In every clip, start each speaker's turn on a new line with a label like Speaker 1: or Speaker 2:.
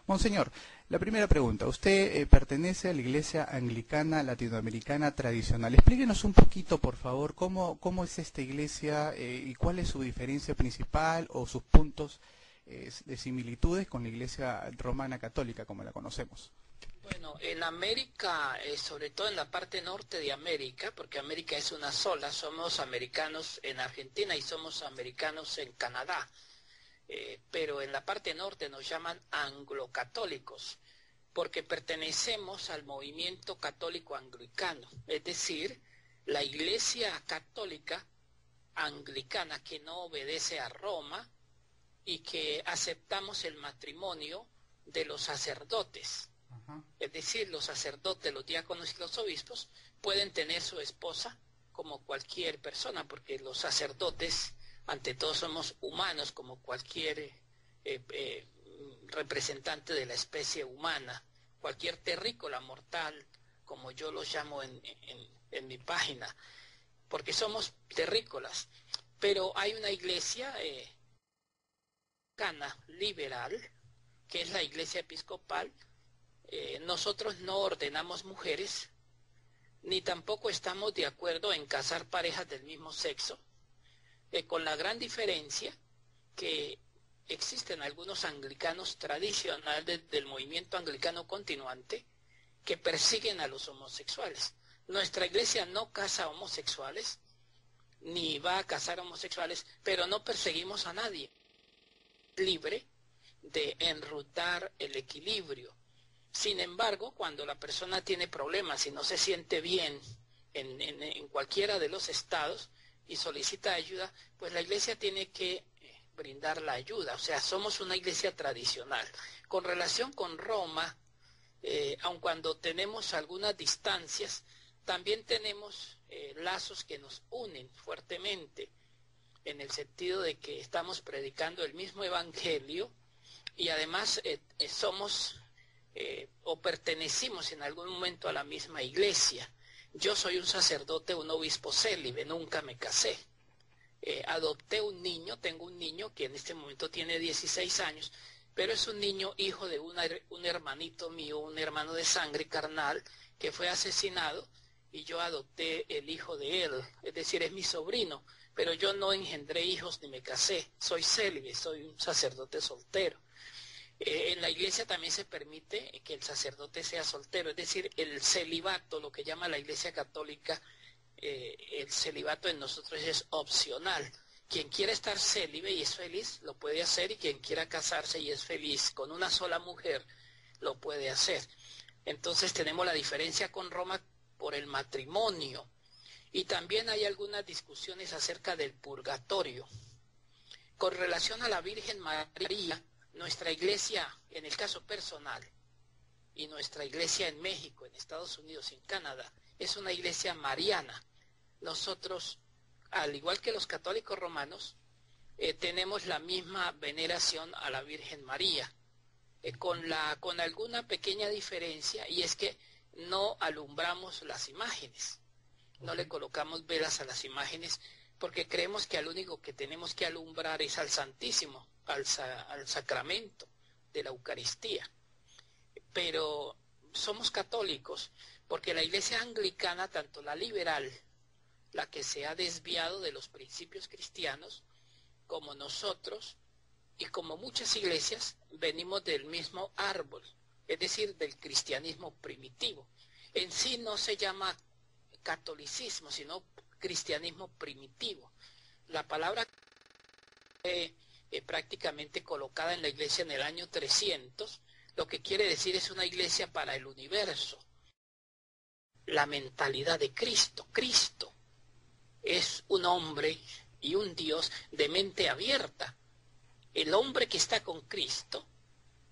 Speaker 1: Monseñor, la primera pregunta. Usted pertenece a la Iglesia Anglicana Latinoamericana Tradicional. Explíquenos un poquito, por favor, cómo es esta iglesia y cuál es su diferencia principal o sus puntos de similitudes con la Iglesia Romana Católica, como la conocemos.
Speaker 2: Bueno, en América, sobre todo en la parte norte de América, porque América es una sola, somos americanos en Argentina y somos americanos en Canadá, pero en la parte norte nos llaman anglocatólicos, porque pertenecemos al movimiento católico anglicano, es decir, la Iglesia católica anglicana que no obedece a Roma y que aceptamos el matrimonio de los sacerdotes. Es decir, los sacerdotes, los diáconos y los obispos pueden tener su esposa como cualquier persona, porque los sacerdotes, ante todo, somos humanos como cualquier representante de la especie humana, cualquier terrícola mortal, como yo los llamo en mi página, porque somos terrícolas. Pero hay una iglesia liberal, que es la iglesia episcopal. Nosotros no ordenamos mujeres, ni tampoco estamos de acuerdo en casar parejas del mismo sexo, con la gran diferencia que existen algunos anglicanos tradicionales del movimiento anglicano continuante que persiguen a los homosexuales. Nuestra iglesia no casa homosexuales, ni va a casar homosexuales, pero no perseguimos a nadie. Libre de enrutar el equilibrio. Sin embargo, cuando la persona tiene problemas y no se siente bien en cualquiera de los estados y solicita ayuda, pues la iglesia tiene que brindar la ayuda. O sea, somos una iglesia tradicional. Con relación con Roma, aun cuando tenemos algunas distancias, también tenemos lazos que nos unen fuertemente, en el sentido de que estamos predicando el mismo evangelio y además somos o pertenecimos en algún momento a la misma iglesia. Yo soy un sacerdote, un obispo célibe, nunca me casé. Adopté un niño, tengo un niño que en este momento tiene 16 años, pero es un niño hijo de un hermanito mío, un hermano de sangre carnal, que fue asesinado, y yo adopté el hijo de él, es decir, es mi sobrino, pero yo no engendré hijos ni me casé, soy célibe, soy un sacerdote soltero. En la iglesia también se permite que el sacerdote sea soltero, es decir, el celibato, lo que llama la iglesia católica, el celibato en nosotros es opcional. Quien quiera estar célibe y es feliz, lo puede hacer, y quien quiera casarse y es feliz con una sola mujer, lo puede hacer. Entonces tenemos la diferencia con Roma por el matrimonio, y también hay algunas discusiones acerca del purgatorio. Con relación a la Virgen María, nuestra iglesia, en el caso personal, y nuestra iglesia en México, en Estados Unidos y en Canadá, es una iglesia mariana. Nosotros, al igual que los católicos romanos, tenemos la misma veneración a la Virgen María, con alguna pequeña diferencia, y es que no alumbramos las imágenes, no le colocamos velas a las imágenes, porque creemos que al único que tenemos que alumbrar es al Santísimo, al sacramento de la Eucaristía. Pero somos católicos porque la iglesia anglicana, tanto la liberal, la que se ha desviado de los principios cristianos, como nosotros, y como muchas iglesias, venimos del mismo árbol, es decir, del cristianismo primitivo. En sí no se llama catolicismo, sino cristianismo primitivo. La palabra prácticamente colocada en la iglesia en el año 300, lo que quiere decir es una iglesia para el universo. La mentalidad de Cristo. Cristo es un hombre y un Dios de mente abierta. El hombre que está con Cristo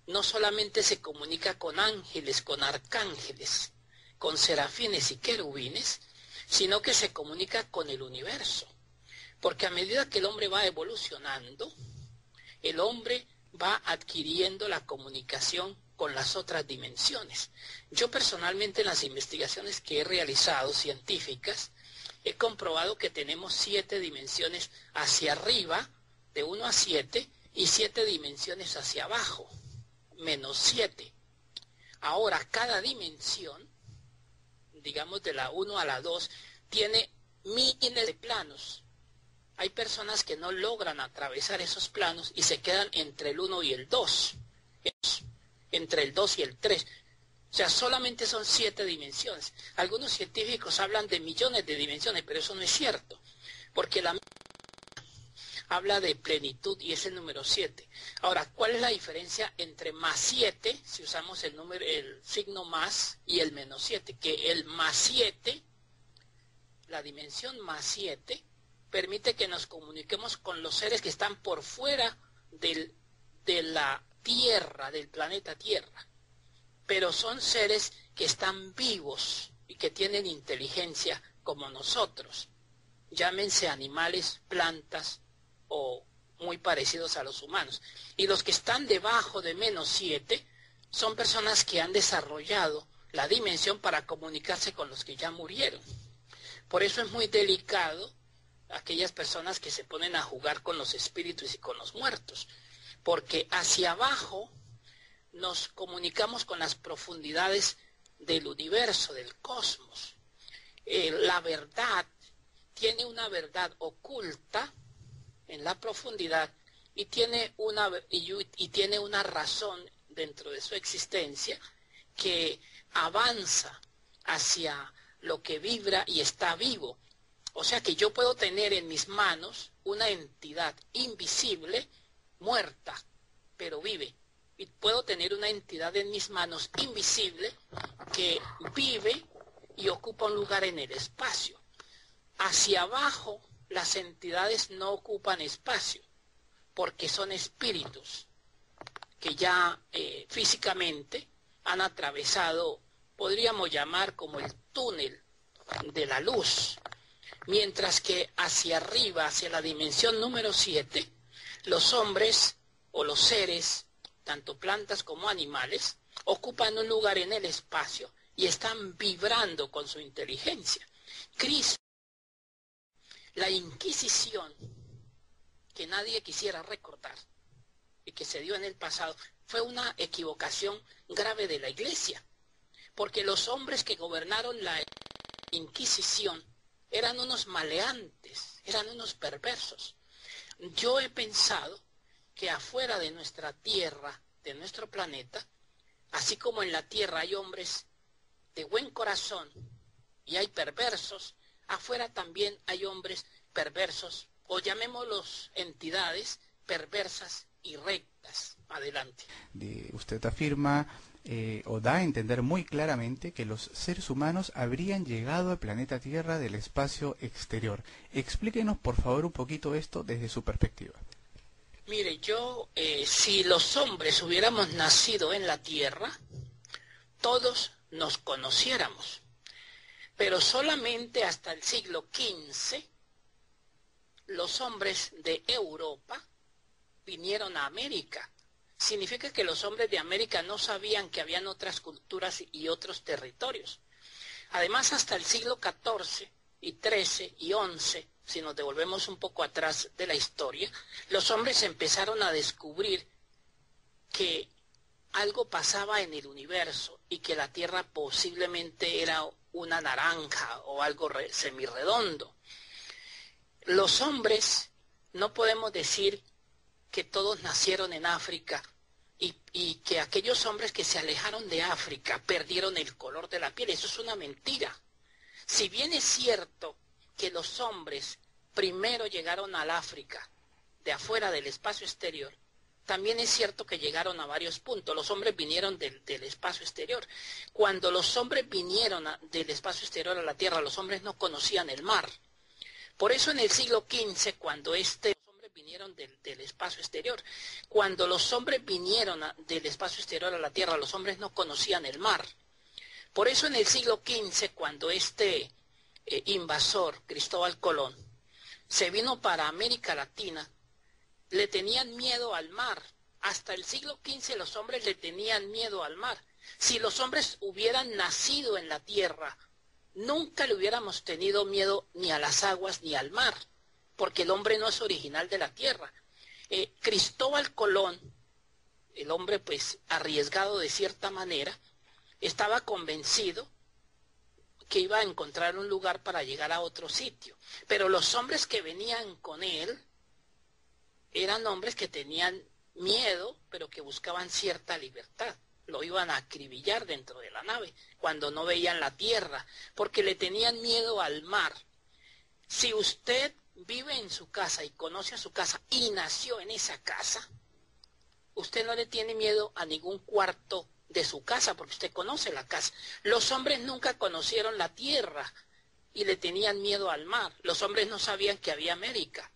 Speaker 2: no solamente se comunica con ángeles, con arcángeles, con serafines y querubines, sino que se comunica con el universo. Porque a medida que el hombre va evolucionando, el hombre va adquiriendo la comunicación con las otras dimensiones. Yo personalmente, en las investigaciones que he realizado científicas, he comprobado que tenemos 7 dimensiones hacia arriba, de 1 a 7, y 7 dimensiones hacia abajo, -7. Ahora, cada dimensión, digamos de la 1 a la 2, tiene miles de planos. Hay personas que no logran atravesar esos planos y se quedan entre el 1 y el 2, entre el 2 y el 3. O sea, solamente son 7 dimensiones. Algunos científicos hablan de millones de dimensiones, pero eso no es cierto, porque la habla de plenitud y es el número 7. Ahora, ¿cuál es la diferencia entre +7, si usamos el signo más, y el -7? Que el +7, la dimensión +7, permite que nos comuniquemos con los seres que están por fuera de la Tierra, del planeta Tierra. Pero son seres que están vivos y que tienen inteligencia como nosotros. Llámense animales, plantas o muy parecidos a los humanos. Y los que están debajo de -7 son personas que han desarrollado la dimensión para comunicarse con los que ya murieron. Por eso es muy delicado aquellas personas que se ponen a jugar con los espíritus y con los muertos, porque hacia abajo nos comunicamos con las profundidades del universo, del cosmos. La verdad tiene una verdad oculta en la profundidad y tiene una razón dentro de su existencia que avanza hacia lo que vibra y está vivo. O sea que yo puedo tener en mis manos una entidad invisible, muerta, pero vive. Y puedo tener una entidad en mis manos invisible que vive y ocupa un lugar en el espacio. Hacia abajo las entidades no ocupan espacio porque son espíritus que ya físicamente han atravesado, podríamos llamar como el túnel de la luz, mientras que hacia arriba, hacia la dimensión número 7, los hombres o los seres, tanto plantas como animales, ocupan un lugar en el espacio y están vibrando con su inteligencia. Cristo, la Inquisición, que nadie quisiera recordar y que se dio en el pasado, fue una equivocación grave de la Iglesia, porque los hombres que gobernaron la Inquisición eran unos maleantes, eran unos perversos. Yo he pensado que afuera de nuestra tierra, de nuestro planeta, así como en la tierra hay hombres de buen corazón y hay perversos, afuera también hay hombres perversos, o llamémoslos entidades perversas y rectas. Adelante.
Speaker 1: Usted afirma o da a entender muy claramente que los seres humanos habrían llegado al planeta Tierra del espacio exterior. Explíquenos, por favor, un poquito esto desde su perspectiva.
Speaker 2: Mire, si los hombres hubiéramos nacido en la Tierra, todos nos conociéramos. Pero solamente hasta el siglo XV, los hombres de Europa vinieron a América. Significa que los hombres de América no sabían que habían otras culturas y otros territorios. Además, hasta el siglo XIV y XIII y XI, si nos devolvemos un poco atrás de la historia, los hombres empezaron a descubrir que algo pasaba en el universo y que la Tierra posiblemente era una naranja o algo semirredondo. Los hombres, no podemos decir que todos nacieron en África y que aquellos hombres que se alejaron de África perdieron el color de la piel. Eso es una mentira. Si bien es cierto que los hombres primero llegaron al África de afuera del espacio exterior, también es cierto que llegaron a varios puntos. Los hombres vinieron del espacio exterior. Cuando los hombres vinieron del espacio exterior a la Tierra, los hombres no conocían el mar. Por eso en el siglo XV, cuando los hombres vinieron del espacio exterior, cuando los hombres vinieron del espacio exterior a la Tierra, los hombres no conocían el mar. Por eso en el siglo XV, cuando invasor, Cristóbal Colón, se vino para América Latina, le tenían miedo al mar. Hasta el siglo XV los hombres le tenían miedo al mar. Si los hombres hubieran nacido en la tierra, nunca le hubiéramos tenido miedo ni a las aguas ni al mar, porque el hombre no es original de la tierra. Cristóbal Colón el hombre pues arriesgado de cierta manera, estaba convencido que iba a encontrar un lugar para llegar a otro sitio. Pero los hombres que venían con él eran hombres que tenían miedo, pero que buscaban cierta libertad. Lo iban a acribillar dentro de la nave cuando no veían la tierra, porque le tenían miedo al mar. Si usted vive en su casa y conoce a su casa y nació en esa casa, usted no le tiene miedo a ningún cuarto de su casa, porque usted conoce la casa. Los hombres nunca conocieron la tierra y le tenían miedo al mar. Los hombres no sabían que había América,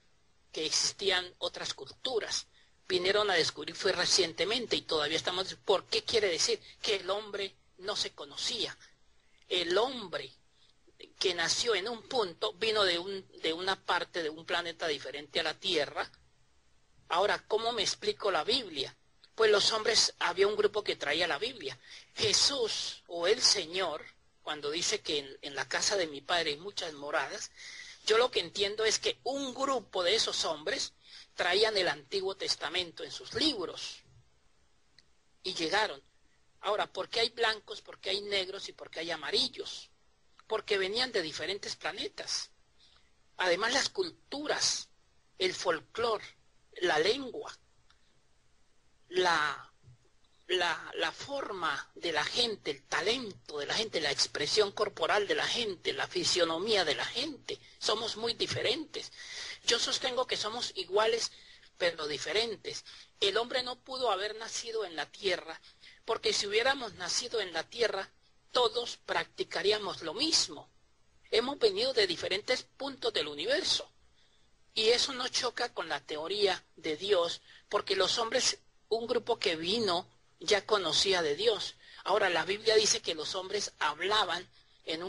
Speaker 2: que existían otras culturas. Vinieron a descubrir fue recientemente y todavía estamos... ¿Por qué quiere decir? Que el hombre no se conocía. El hombre que nació en un punto vino de una parte, de un planeta diferente a la Tierra. Ahora, ¿cómo me explico la Biblia? Pues los hombres, había un grupo que traía la Biblia. Jesús o el Señor, cuando dice que en la casa de mi Padre hay muchas moradas, yo lo que entiendo es que un grupo de esos hombres traían el Antiguo Testamento en sus libros y llegaron. Ahora, ¿por qué hay blancos, por qué hay negros y por qué hay amarillos? Porque venían de diferentes planetas. Además, las culturas, el folclore, la lengua, la forma de la gente, el talento de la gente, la expresión corporal de la gente, la fisionomía de la gente, somos muy diferentes. Yo sostengo que somos iguales, pero diferentes. El hombre no pudo haber nacido en la tierra, porque si hubiéramos nacido en la tierra, todos practicaríamos lo mismo. Hemos venido de diferentes puntos del universo. Y eso no choca con la teoría de Dios, porque los hombres, un grupo que vino, ya conocía de Dios. Ahora la Biblia dice que los hombres hablaban en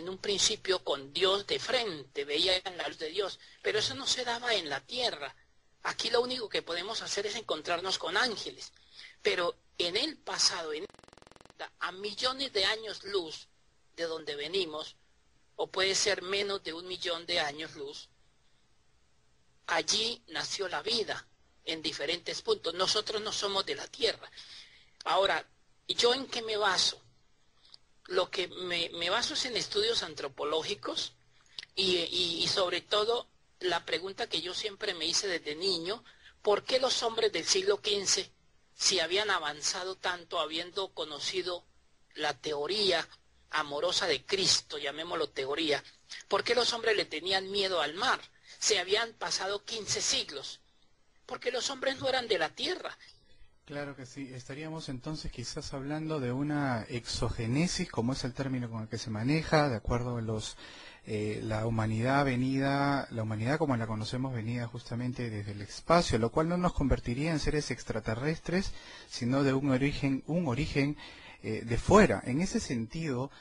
Speaker 2: un principio con Dios de frente, veían la luz de Dios, pero eso no se daba en la tierra. Aquí lo único que podemos hacer es encontrarnos con ángeles, pero en el pasado, a millones de años luz de donde venimos, o puede ser menos de 1 millón de años luz, allí nació la vida en diferentes puntos. Nosotros no somos de la tierra. Ahora, ¿yo en qué me baso? Lo que me baso es en estudios antropológicos y sobre todo la pregunta que yo siempre me hice desde niño, ¿por qué los hombres del siglo XV, si habían avanzado tanto, habiendo conocido la teoría amorosa de Cristo, llamémoslo teoría, por qué los hombres le tenían miedo al mar? Se habían pasado 15 siglos, porque los hombres no eran de la tierra.
Speaker 1: Claro que sí, estaríamos entonces quizás hablando de una exogenesis, como es el término con el que se maneja, de acuerdo a la humanidad como la conocemos venida justamente desde el espacio, lo cual no nos convertiría en seres extraterrestres, sino de un origen de fuera. En ese sentido,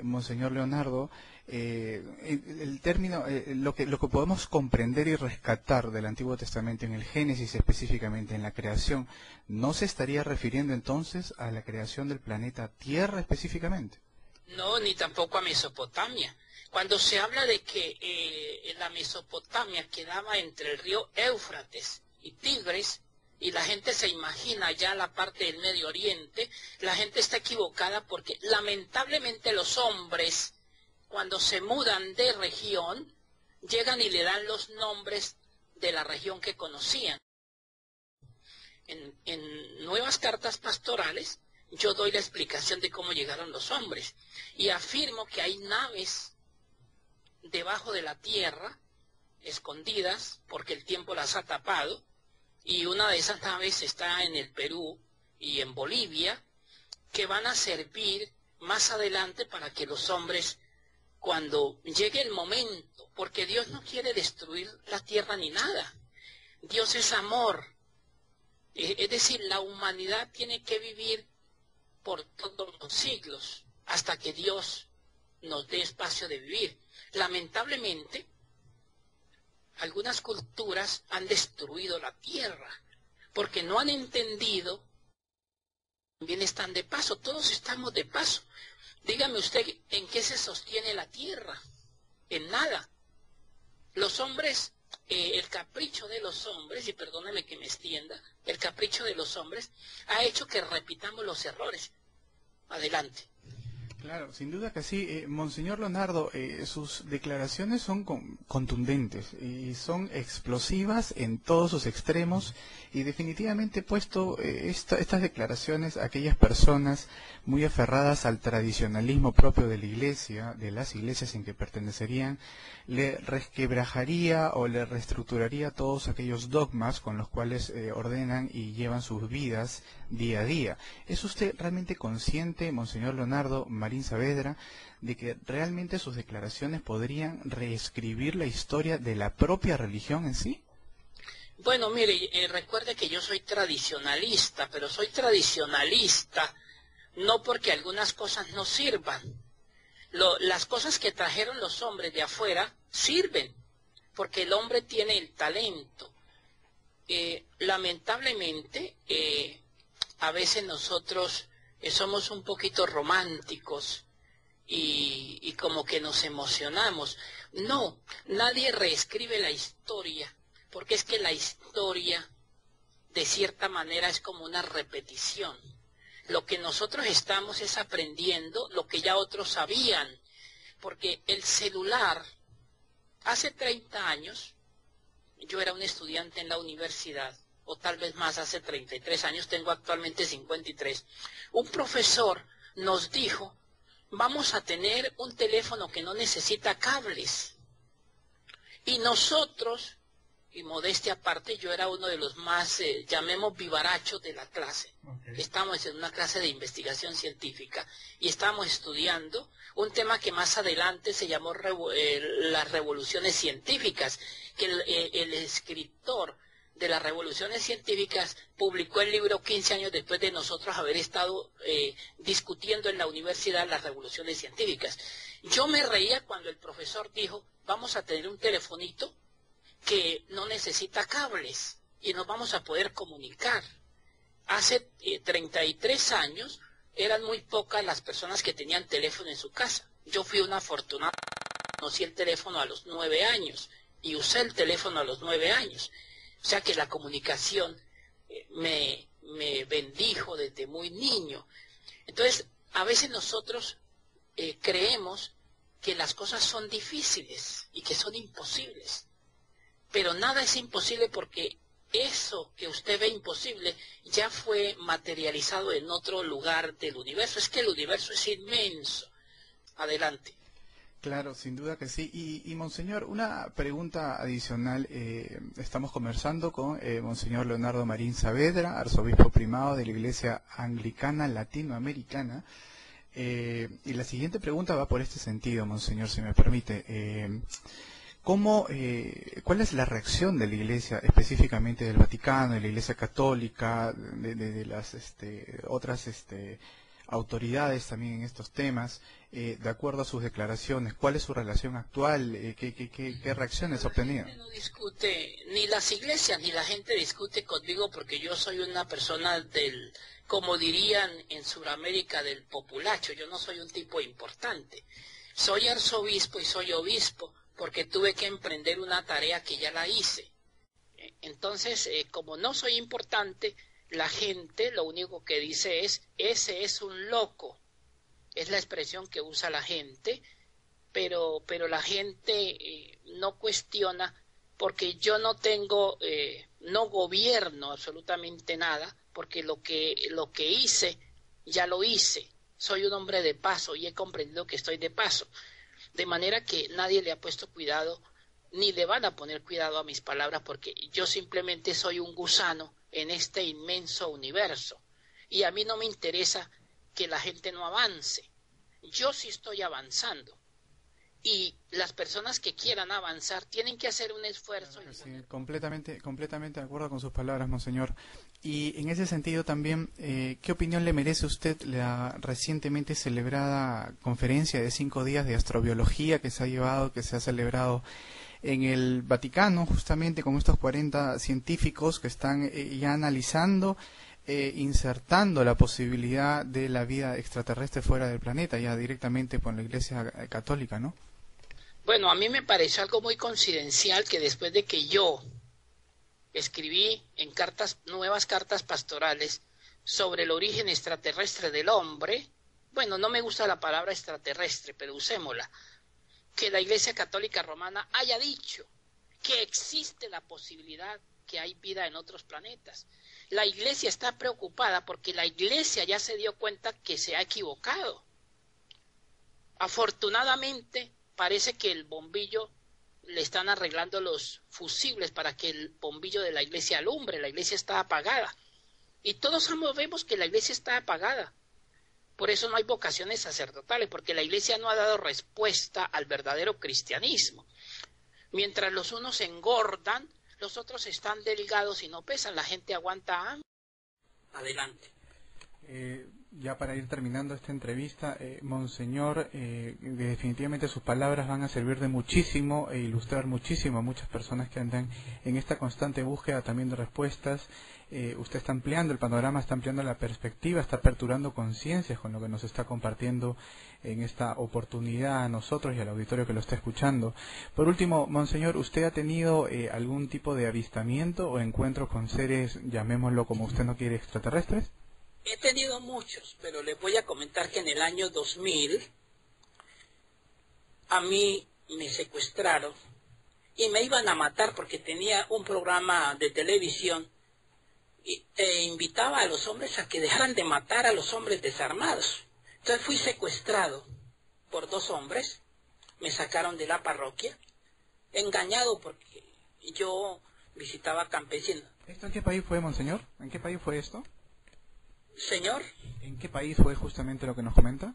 Speaker 1: Monseñor Leonardo, el término, lo que podemos comprender y rescatar del Antiguo Testamento en el Génesis, específicamente en la creación, ¿no se estaría refiriendo entonces a la creación del planeta Tierra específicamente?
Speaker 2: No, ni tampoco a Mesopotamia. Cuando se habla de que la Mesopotamia quedaba entre el río Éufrates y Tigris, y la gente se imagina ya la parte del Medio Oriente, la gente está equivocada porque lamentablemente los hombres, cuando se mudan de región, llegan y le dan los nombres de la región que conocían. En Nuevas Cartas Pastorales, yo doy la explicación de cómo llegaron los hombres y afirmo que hay naves debajo de la tierra, escondidas, porque el tiempo las ha tapado, y una de esas naves está en el Perú y en Bolivia, que van a servir más adelante para que los hombres, cuando llegue el momento, porque Dios no quiere destruir la tierra ni nada, Dios es amor, es decir, la humanidad tiene que vivir por todos los siglos, hasta que Dios nos dé espacio de vivir. Lamentablemente, algunas culturas han destruido la tierra, porque no han entendido, también están de paso, todos estamos de paso. Dígame usted, ¿en qué se sostiene la tierra? En nada. Los hombres el capricho de los hombres, y perdóneme que me extienda, el capricho de los hombres ha hecho que repitamos los errores. Adelante.
Speaker 1: Claro, sin duda que sí. Monseñor Leonardo, sus declaraciones son contundentes y son explosivas en todos sus extremos, y definitivamente he puesto estas declaraciones a aquellas personas muy aferradas al tradicionalismo propio de la Iglesia, de las iglesias en que pertenecerían, le resquebrajaría o le reestructuraría todos aquellos dogmas con los cuales ordenan y llevan sus vidas día a día. ¿Es usted realmente consciente, Monseñor Leonardo Marín Saavedra, de que realmente sus declaraciones podrían reescribir la historia de la propia religión en sí?
Speaker 2: Bueno, mire, recuerde que yo soy tradicionalista, pero soy tradicionalista no porque algunas cosas no sirvan. Las cosas que trajeron los hombres de afuera sirven, porque el hombre tiene el talento. Lamentablemente, a veces nosotros somos un poquito románticos y como que nos emocionamos. No, nadie reescribe la historia, porque es que la historia, de cierta manera, es como una repetición. Lo que nosotros estamos es aprendiendo lo que ya otros sabían, porque el celular, hace 30 años, yo era un estudiante en la universidad, o tal vez más, hace 33 años, tengo actualmente 53, un profesor nos dijo, vamos a tener un teléfono que no necesita cables. Y nosotros, y modestia aparte, yo era uno de los más, llamemos vivarachos de la clase. Okay. Estábamos en una clase de investigación científica y estábamos estudiando un tema que más adelante se llamó las revoluciones científicas, que el escritor de las revoluciones científicas publicó el libro 15 años después de nosotros haber estado discutiendo en la universidad las revoluciones científicas. Yo me reía cuando el profesor dijo, vamos a tener un telefonito que no necesita cables y nos vamos a poder comunicar. Hace 33 años eran muy pocas las personas que tenían teléfono en su casa. Yo fui una afortunada, conocí el teléfono a los 9 años y usé el teléfono a los 9 años. O sea que la comunicación me bendijo desde muy niño. Entonces, a veces nosotros creemos que las cosas son difíciles y que son imposibles. Pero nada es imposible porque eso que usted ve imposible ya fue materializado en otro lugar del universo. Es que el universo es inmenso. Adelante.
Speaker 1: Claro, sin duda que sí. Y Monseñor, una pregunta adicional. Estamos conversando con Monseñor Leonardo Marín Saavedra, arzobispo primado de la Iglesia Anglicana Latinoamericana. Y la siguiente pregunta va por este sentido, Monseñor, si me permite. ¿Cuál es la reacción de la Iglesia, específicamente del Vaticano, de la Iglesia Católica, de las otras autoridades también en estos temas, de acuerdo a sus declaraciones? ¿Cuál es su relación actual? ¿Qué reacciones ha obtenido?
Speaker 2: No discute, ni las iglesias ni la gente discute conmigo porque yo soy una persona como dirían en Sudamérica, del populacho. Yo no soy un tipo importante. Soy arzobispo y soy obispo porque tuve que emprender una tarea que ya la hice. Entonces, como no soy importante, la gente lo único que dice es, ese es un loco. Es la expresión que usa la gente, pero la gente no cuestiona porque yo no tengo, no gobierno absolutamente nada, porque lo que hice, ya lo hice. Soy un hombre de paso y he comprendido que estoy de paso. De manera que nadie le ha puesto cuidado, ni le van a poner cuidado a mis palabras, porque yo simplemente soy un gusano en este inmenso universo. Y a mí no me interesa que la gente no avance. Yo sí estoy avanzando. Y las personas que quieran avanzar tienen que hacer un esfuerzo.
Speaker 1: Claro, sí, completamente de acuerdo con sus palabras, Monseñor. Y en ese sentido también, ¿qué opinión le merece a usted la recientemente celebrada conferencia de 5 días de astrobiología que se ha celebrado en el Vaticano, justamente con estos 40 científicos que están ya analizando, insertando la posibilidad de la vida extraterrestre fuera del planeta, ya directamente por la Iglesia Católica, ¿no?
Speaker 2: Bueno, a mí me pareció algo muy coincidencial que después de que yo escribí en nuevas cartas pastorales sobre el origen extraterrestre del hombre, bueno, no me gusta la palabra extraterrestre, pero usémosla, que la Iglesia Católica Romana haya dicho que existe la posibilidad que hay vida en otros planetas. La Iglesia está preocupada porque la Iglesia ya se dio cuenta que se ha equivocado. Afortunadamente, parece que el bombillo le están arreglando los fusibles para que el bombillo de la iglesia alumbre. La iglesia está apagada. Y todos sabemos que la iglesia está apagada. Por eso no hay vocaciones sacerdotales, porque la iglesia no ha dado respuesta al verdadero cristianismo. Mientras los unos engordan, los otros están delgados y no pesan. La gente aguanta hambre. Adelante.
Speaker 1: Ya para ir terminando esta entrevista, Monseñor, definitivamente sus palabras van a servir de muchísimo e ilustrar muchísimo a muchas personas que andan en esta constante búsqueda también de respuestas. Usted está ampliando el panorama, está ampliando la perspectiva, está aperturando conciencias con lo que nos está compartiendo en esta oportunidad a nosotros y al auditorio que lo está escuchando. Por último, Monseñor, ¿usted ha tenido algún tipo de avistamiento o encuentro con seres, llamémoslo como usted no quiere, extraterrestres?
Speaker 2: He tenido muchos, pero les voy a comentar que en el año 2000 a mí me secuestraron y me iban a matar porque tenía un programa de televisión e invitaba a los hombres a que dejaran de matar a los hombres desarmados. Entonces fui secuestrado por 2 hombres, me sacaron de la parroquia, engañado porque yo visitaba campesinos.
Speaker 1: ¿Esto en qué país fue, Monseñor? ¿En qué país fue esto?
Speaker 2: Señor,
Speaker 1: ¿en qué país fue justamente lo que nos comenta?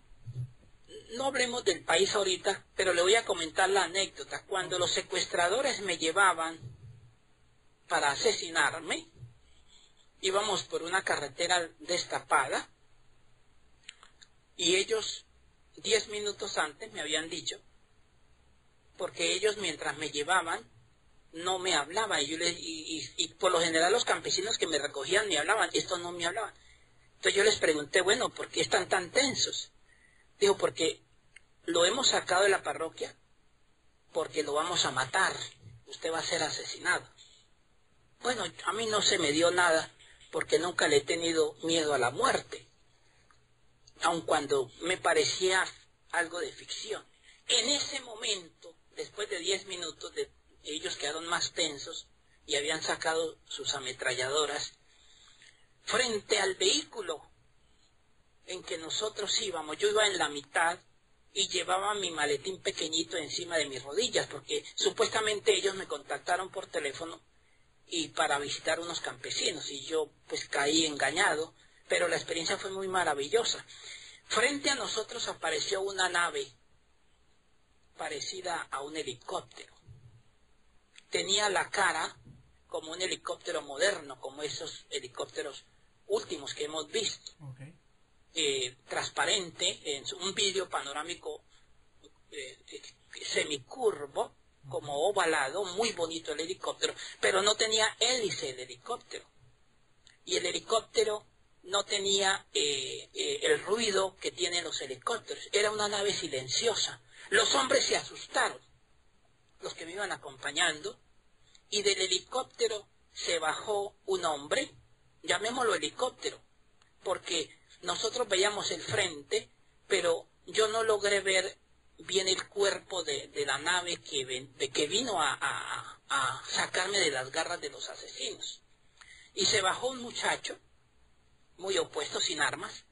Speaker 2: no hablemos del país ahorita, pero le voy a comentar la anécdota. Cuando los secuestradores me llevaban para asesinarme, íbamos por una carretera destapada y ellos 10 minutos antes me habían dicho, porque ellos mientras me llevaban no me hablaban y por lo general los campesinos que me recogían me hablaban, estos no me hablaban. Entonces yo les pregunté, bueno, ¿por qué están tan tensos? Digo, porque lo hemos sacado de la parroquia, porque lo vamos a matar, usted va a ser asesinado. Bueno, a mí no se me dio nada, porque nunca le he tenido miedo a la muerte, aun cuando me parecía algo de ficción. En ese momento, después de 10 minutos, ellos quedaron más tensos y habían sacado sus ametralladoras. Frente al vehículo en que nosotros íbamos, yo iba en la mitad y llevaba mi maletín pequeñito encima de mis rodillas, porque supuestamente ellos me contactaron por teléfono y para visitar unos campesinos, y yo pues caí engañado, pero la experiencia fue muy maravillosa. Frente a nosotros apareció una nave parecida a un helicóptero. Tenía la cara como un helicóptero moderno, como esos helicópteros últimos que hemos visto. Okay. Transparente, en un vidrio panorámico semicurvo, como ovalado, muy bonito el helicóptero, pero no tenía hélice el helicóptero. Y el helicóptero no tenía el ruido que tienen los helicópteros. Era una nave silenciosa. Los hombres se asustaron, los que me iban acompañando, y del helicóptero se bajó un hombre, llamémoslo helicóptero, porque nosotros veíamos el frente, pero yo no logré ver bien el cuerpo de la nave que vino a sacarme de las garras de los asesinos. Y se bajó un muchacho, muy opuesto, sin armas,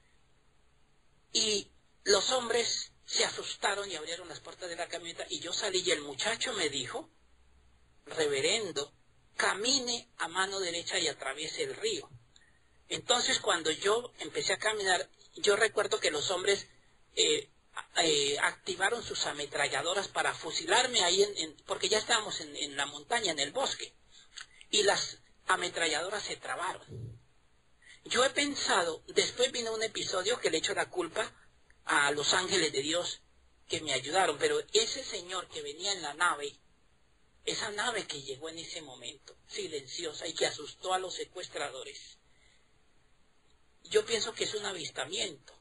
Speaker 2: y los hombres se asustaron y abrieron las puertas de la camioneta, y yo salí y el muchacho me dijo, reverendo, camine a mano derecha y atraviese el río. Entonces cuando yo empecé a caminar, yo recuerdo que los hombres activaron sus ametralladoras para fusilarme ahí, porque ya estábamos en la montaña, en el bosque, y las ametralladoras se trabaron. Yo he pensado, después vino un episodio que le echo la culpa a los ángeles de Dios que me ayudaron, pero ese señor que venía en la nave, esa nave que llegó en ese momento, silenciosa y que asustó a los secuestradores, yo pienso que es un avistamiento.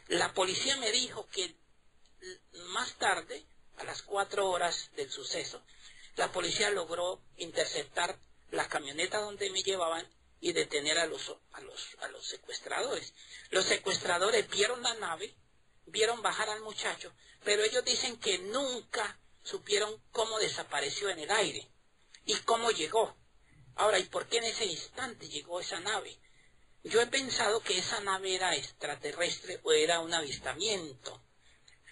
Speaker 2: La policía me dijo que más tarde a las 4 horas del suceso, la policía logró interceptar la camioneta donde me llevaban y detener a los secuestradores. Los secuestradores vieron la nave, vieron bajar al muchacho, pero ellos dicen que nunca supieron cómo desapareció en el aire y cómo llegó. Ahora, ¿y por qué en ese instante llegó esa nave? Yo he pensado que esa nave era extraterrestre o era un avistamiento,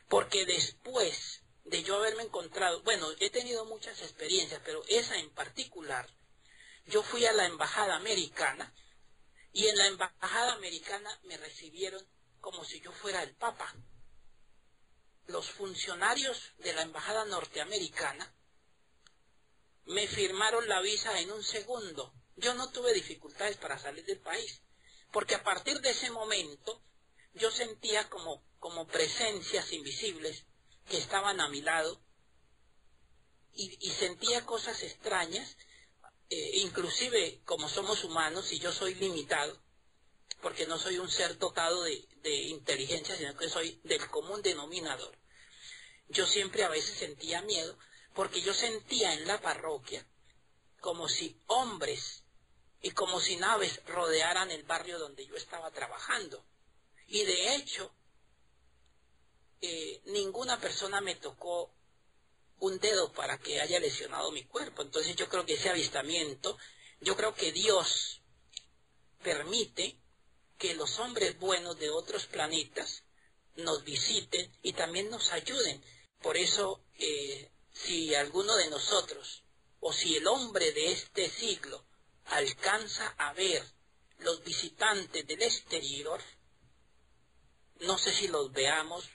Speaker 2: porque después de yo haberme encontrado, bueno, he tenido muchas experiencias, pero esa en particular, yo fui a la embajada americana y en la embajada americana me recibieron como si yo fuera el Papa. Los funcionarios de la embajada norteamericana me firmaron la visa en un segundo. Yo no tuve dificultades para salir del país, porque a partir de ese momento yo sentía como presencias invisibles que estaban a mi lado y sentía cosas extrañas, inclusive como somos humanos y yo soy limitado, porque no soy un ser dotado de inteligencia, sino que soy del común denominador. Yo siempre a veces sentía miedo, porque yo sentía en la parroquia como si hombres y como si naves rodearan el barrio donde yo estaba trabajando. Y de hecho, ninguna persona me tocó un dedo para que haya lesionado mi cuerpo. Entonces yo creo que ese avistamiento, yo creo que Dios permite que los hombres buenos de otros planetas nos visiten y también nos ayuden. Por eso, si alguno de nosotros, o si el hombre de este siglo alcanza a ver los visitantes del exterior, no sé si los veamos,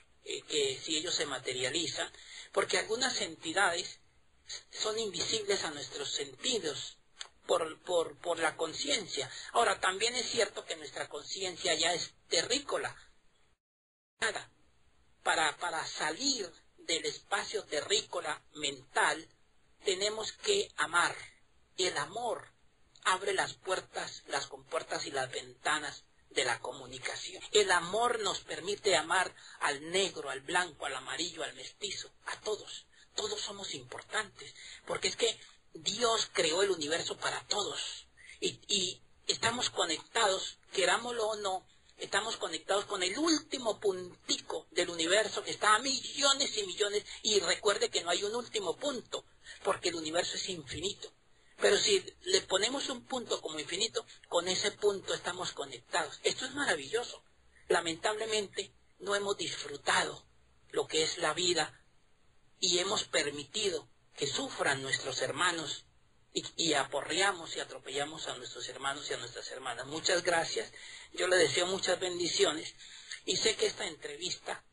Speaker 2: que si ellos se materializan, porque algunas entidades son invisibles a nuestros sentidos por la conciencia. Ahora, también es cierto que nuestra conciencia ya es terrícola. Para salir del espacio terrícola mental, tenemos que amar. El amor abre las puertas, las compuertas y las ventanas de la comunicación. El amor nos permite amar al negro, al blanco, al amarillo, al mestizo, a todos. Todos somos importantes, porque es que Dios creó el universo para todos. Y estamos conectados, querámoslo o no, estamos conectados con el último puntico del universo que está a millones y millones, y recuerde que no hay un último punto, porque el universo es infinito. Pero si le ponemos un punto como infinito, con ese punto estamos conectados. Esto es maravilloso. Lamentablemente no hemos disfrutado lo que es la vida y hemos permitido que sufran nuestros hermanos y aporreamos y atropellamos a nuestros hermanos y a nuestras hermanas. Muchas gracias. Yo le deseo muchas bendiciones y sé que esta entrevista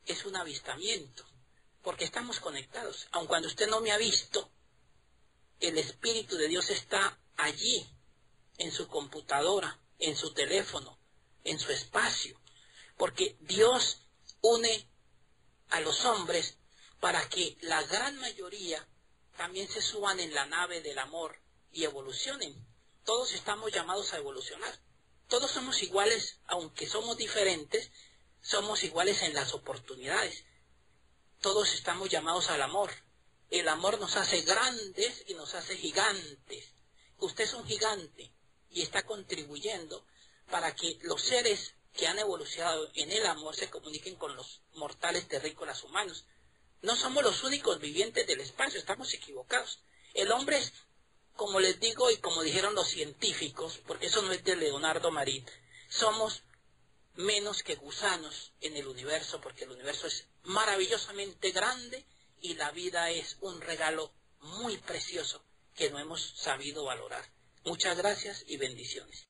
Speaker 2: es un avistamiento, porque estamos conectados. Aun cuando usted no me ha visto, el Espíritu de Dios está allí, en su computadora, en su teléfono, en su espacio, porque Dios une a los hombres para que la gran mayoría también se suban en la nave del amor y evolucionen. Todos estamos llamados a evolucionar. Todos somos iguales, aunque somos diferentes, somos iguales en las oportunidades. Todos estamos llamados al amor. El amor nos hace grandes y nos hace gigantes. Usted es un gigante y está contribuyendo para que los seres que han evolucionado en el amor se comuniquen con los mortales terrícolas humanos. No somos los únicos vivientes del espacio, estamos equivocados. El hombre es, como les digo y como dijeron los científicos, porque eso no es de Leonardo Marín, somos menos que gusanos en el universo, porque el universo es maravillosamente grande y la vida es un regalo muy precioso que no hemos sabido valorar. Muchas gracias y bendiciones.